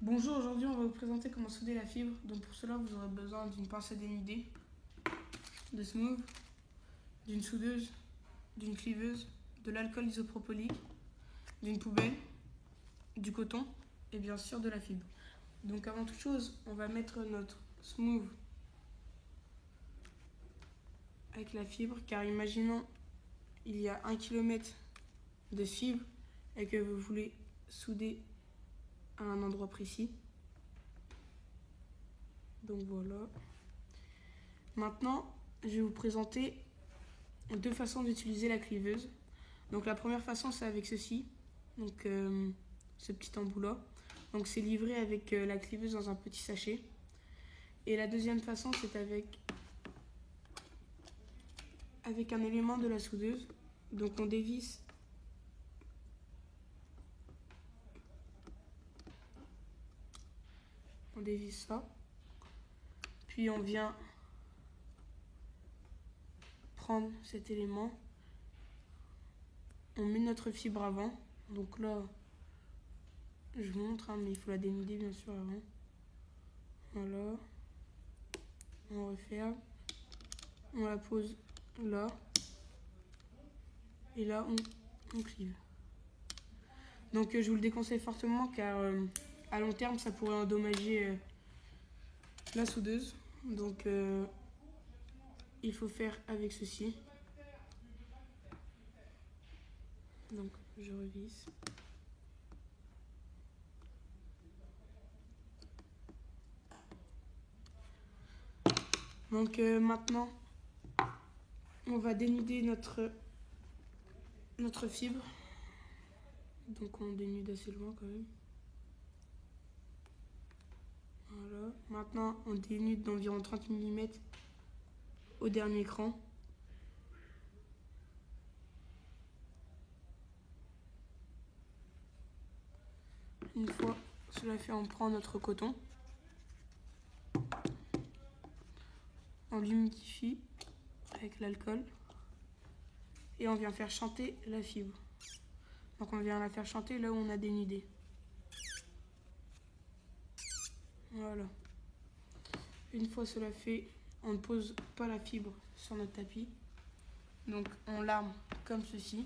Bonjour, aujourd'hui on va vous présenter comment souder la fibre. Donc pour cela vous aurez besoin d'une pince à dénuder, de smooth, d'une soudeuse, d'une cliveuse, de l'alcool isopropylique, d'une poubelle, du coton et bien sûr de la fibre. Donc avant toute chose, on va mettre notre smooth avec la fibre, car imaginons il y a 1 km de fibre et que vous voulez souder à un endroit précis. Donc voilà. Maintenant, je vais vous présenter deux façons d'utiliser la cliveuse. Donc la première façon, c'est avec ceci. Donc ce petit embout-là. Donc c'est livré avec la cliveuse dans un petit sachet. Et la deuxième façon, c'est avec un élément de la soudeuse. Donc on dévisse ça. Puis on vient prendre cet élément. On met notre fibre avant. Donc là, je vous montre, mais il faut la dénuder bien sûr avant. Voilà. On referme. On la pose là. Et là, on clive. Donc je vous le déconseille fortement car à long terme, ça pourrait endommager la soudeuse. Donc il faut faire avec ceci. Donc je revisse. Donc maintenant, on va dénuder notre fibre. Donc on dénude assez loin quand même. Voilà. Maintenant, on dénude d'environ 30 mm au dernier cran. Une fois cela fait, on prend notre coton. On l'humidifie avec l'alcool. Et on vient faire chanter la fibre. Donc on vient la faire chanter là où on a dénudé. Voilà. Une fois cela fait, on ne pose pas la fibre sur notre tapis. Donc on l'arme comme ceci.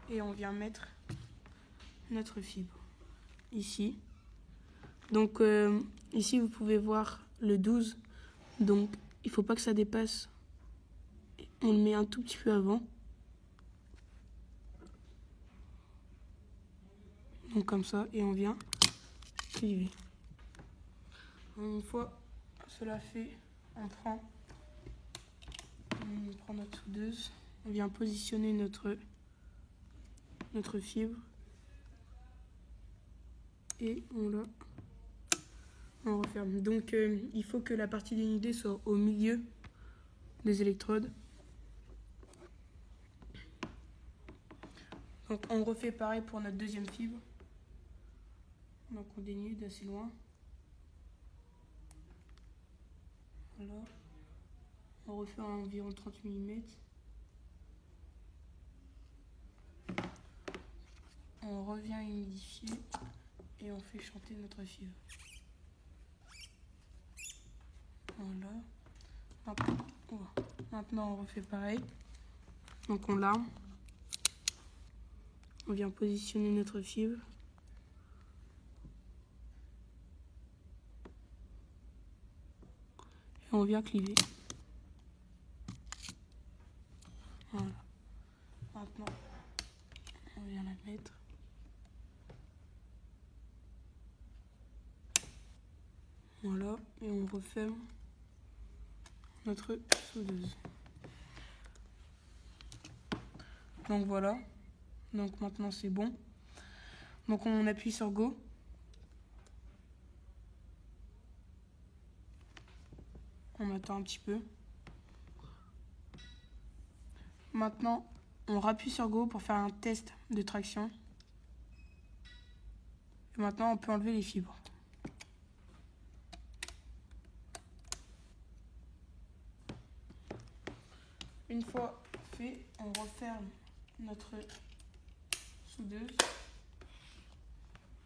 Et on vient mettre notre fibre ici. Donc ici vous pouvez voir le 12. Donc il ne faut pas que ça dépasse. On le met un tout petit peu avant. Donc comme ça, et on vient cliver. Une fois cela fait, on prend notre soudeuse, on vient positionner notre fibre et on referme. Donc il faut que la partie dénudée soit au milieu des électrodes. Donc on refait pareil pour notre deuxième fibre. Donc on dénude assez loin. Voilà. On refait à environ 30 mm. On revient humidifier et on fait chanter notre fibre. Voilà. Maintenant on refait pareil. Donc on l'arme. On vient positionner notre fibre. Et on vient cliver. Voilà. Maintenant, on vient la mettre. Voilà. Et on referme notre soudeuse. Donc voilà. Donc maintenant c'est bon. Donc on appuie sur Go. On attend un petit peu. Maintenant, on rappuie sur Go pour faire un test de traction. Et maintenant, on peut enlever les fibres. Une fois fait, on referme notre soudeuse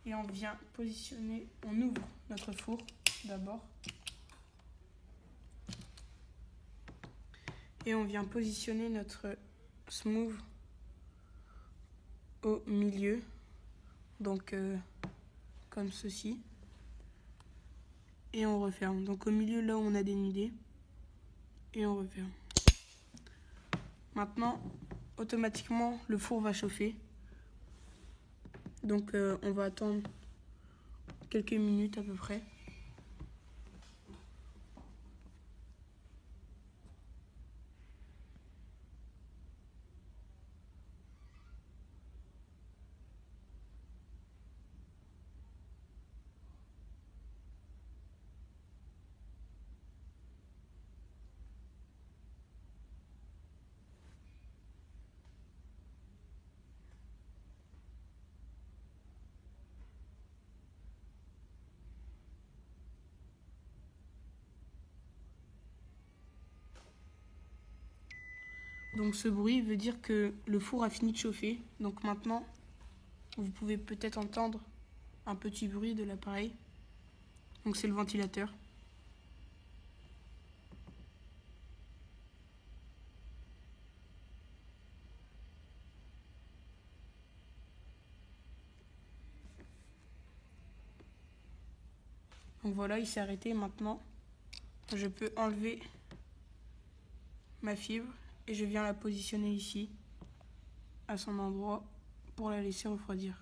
et on vient positionner, on ouvre notre four d'abord. Et on vient positionner notre smooth au milieu, donc comme ceci. Et on referme. Donc au milieu, là où on a dénudé. Et on referme. Maintenant, automatiquement, le four va chauffer. Donc on va attendre quelques minutes à peu près. Donc ce bruit veut dire que le four a fini de chauffer. Donc maintenant, vous pouvez peut-être entendre un petit bruit de l'appareil. Donc c'est le ventilateur. Donc voilà, il s'est arrêté. Maintenant, je peux enlever ma fibre et je viens la positionner ici, à son endroit, pour la laisser refroidir.